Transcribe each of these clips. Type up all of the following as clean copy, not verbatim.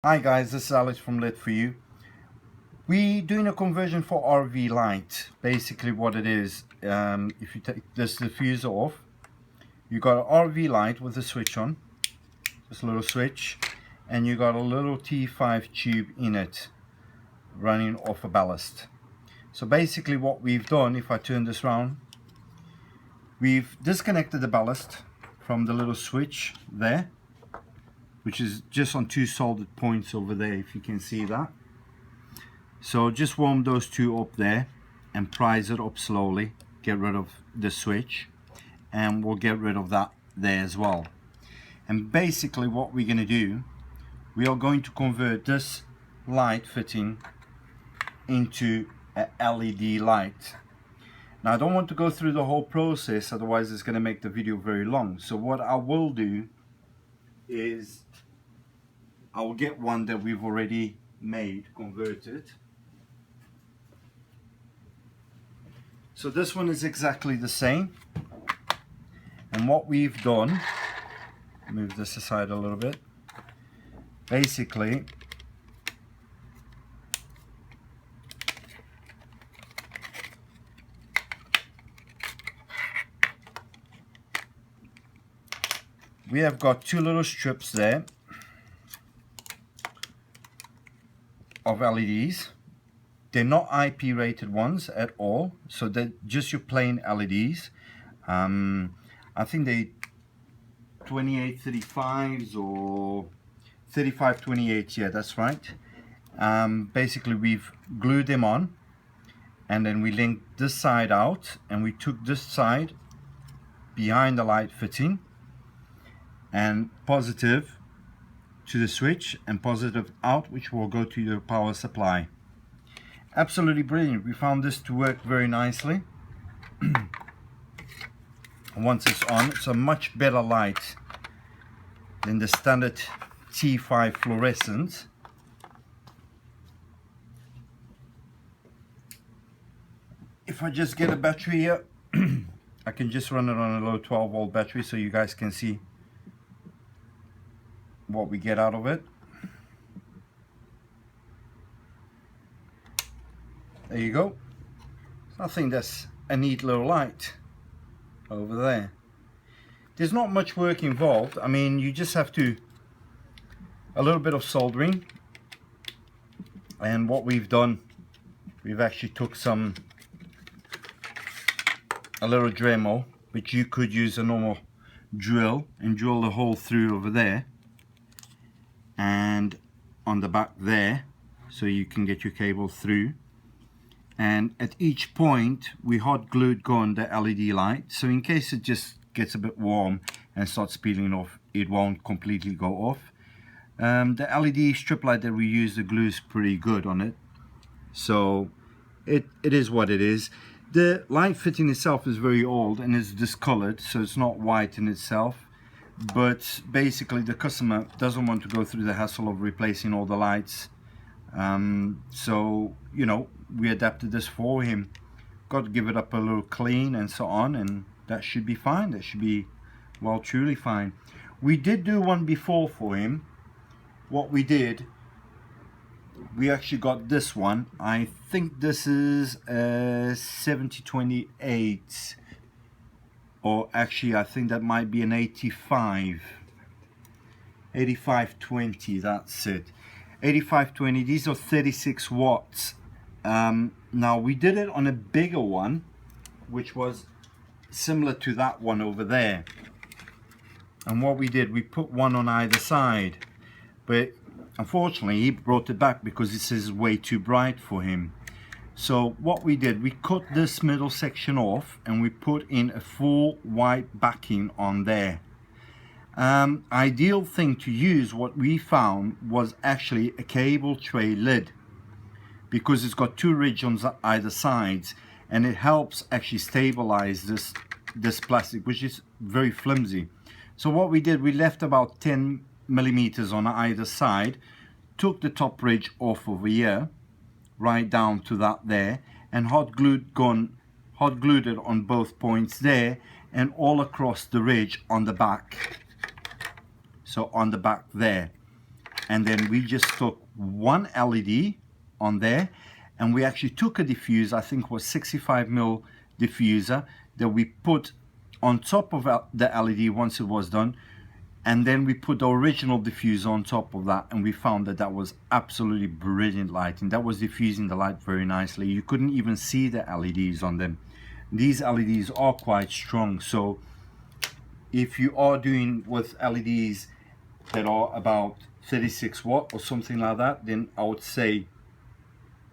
Hi guys, this is Alex from Lit4U. We're doing a conversion for RV light. Basically what it is, if you take this diffuser off, you got an RV light with a switch on, this little switch, and you got a little T5 tube in it running off a ballast. So basically what we've done, if I turn this around, we've disconnected the ballast from the little switch there, which is just on two soldered points over there, if you can see that. So just warm those two up there and prise it up slowly, get rid of the switch, and we'll get rid of that there as well. And basically what we're going to do, we are going to convert this light fitting into a LED light. Now I don't want to go through the whole process, otherwise it's going to make the video very long. So what I will do is I will get one that we've already made, converted. So this one is exactly the same, and what we've done, move this aside a little bit, basically we have got two little strips there of LEDs. They're not IP rated ones at all, so they're just your plain LEDs. I think they 2835s or 3528, yeah, that's right. Basically we've glued them on, and then we linked this side out, and we took this side behind the light fitting and positive to the switch and positive out, which will go to your power supply. Absolutely brilliant. We found this to work very nicely. Once it's on, it's a much better light than the standard T5 fluorescent. If I just get a battery here, I can just run it on a low 12-volt battery so you guys can see what we get out of it. There you go. I think that's a neat little light over there. There's not much work involved. I mean, you just have to a little bit of soldering, and what we've done, we've actually took a little Dremel, but you could use a normal drill and drill the hole through over there and on the back there, so you can get your cable through. And at each point we hot glued gun the LED light, so in case it just gets a bit warm and starts peeling off, it won't completely go off. The LED strip light that we use, the glue is pretty good on it, so it is what it is. The light fitting itself is very old and it's discolored, so it's not white in itself, but basically the customer doesn't want to go through the hassle of replacing all the lights. So, you know, we adapted this for him. Got to give it up a little clean and so on, and that should be fine. That should be, well, truly fine. We did do one before for him. What we did, we actually got this one. I think this is a 7028, or actually I think that might be an 8520, that's it. 8520, these are 36 watts. Now we did it on a bigger one, which was similar to that one over there, and what we did, we put one on either side, but unfortunately he brought it back because this is way too bright for him. So what we did, we cut this middle section off and we put in a full white backing on there. Ideal thing to use, what we found, was actually a cable tray lid, because it's got two ridges on either sides, and it helps actually stabilize this plastic, which is very flimsy. So what we did, we left about 10 millimeters on either side, took the top ridge off over here, right down to that there, and hot glued it on both points there and all across the ridge on the back. So on the back there, and then we just took one LED on there, and we actually took a diffuser, I think it was 65mm diffuser, that we put on top of the LED once it was done, and then we put the original diffuser on top of that, and we found that that was absolutely brilliant lighting. That was diffusing the light very nicely. You couldn't even see the LEDs on them. These LEDs are quite strong, so if you are doing with LEDs that are about 36 watt or something like that, then I would say,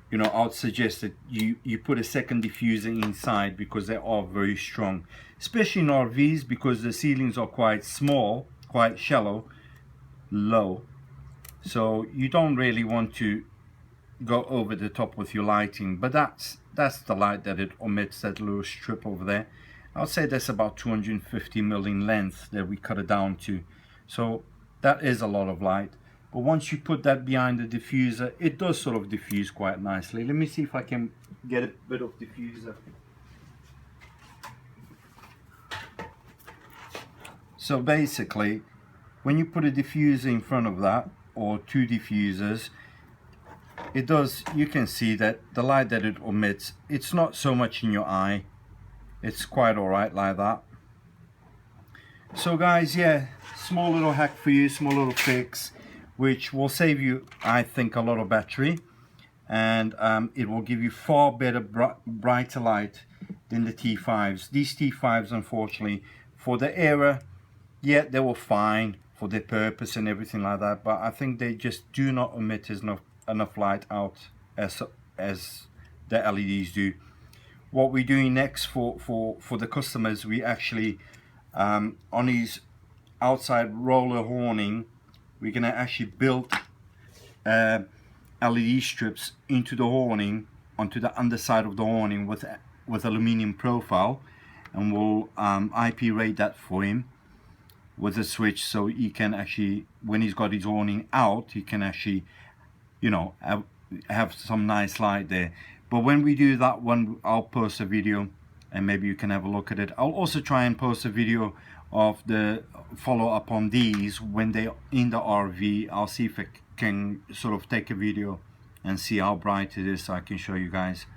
you know, I would suggest that you put a second diffuser inside, because they are very strong, especially in RVs, because the ceilings are quite small, quite shallow, low, so you don't really want to go over the top with your lighting. But that's the light that it emits, that little strip over there. I'll say that's about 250mm in length that we cut it down to, so that is a lot of light. But once you put that behind the diffuser, it does sort of diffuse quite nicely. Let me see if I can get a bit of diffuser. So basically, when you put a diffuser in front of that, or two diffusers, it does, you can see that the light that it emits, it's not so much in your eye. It's quite alright like that. So guys, yeah, small little hack for you, small little fix, which will save you, I think, a lot of battery, and it will give you far better brighter light than the T5s. These T5s, unfortunately, for the era, yeah, they were fine for their purpose and everything like that, but I think they just do not emit enough light out as the LEDs do. What we're doing next for the customers, we actually on his outside roller horning, we're gonna actually build LED strips into the horning, onto the underside of the horning with aluminium profile, and we'll IP rate that for him with a switch, so he can actually, when he's got his awning out, he can actually, you know, have some nice light there. But when we do that one, I'll post a video and maybe you can have a look at it. I'll also try and post a video of the follow up on these when they're in the RV. I'll see if I can sort of take a video and see how bright it is, so I can show you guys.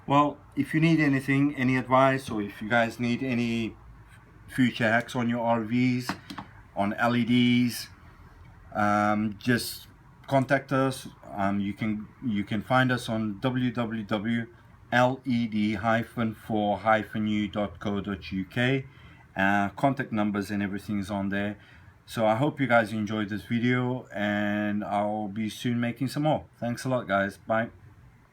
Well, if you need anything, any advice, or if you guys need any future hacks on your RVs, on LEDs, just contact us. You can find us on www.led-4-u.co.uk. Contact numbers and everything's on there. So I hope you guys enjoyed this video, and I'll be soon making some more. Thanks a lot, guys. Bye.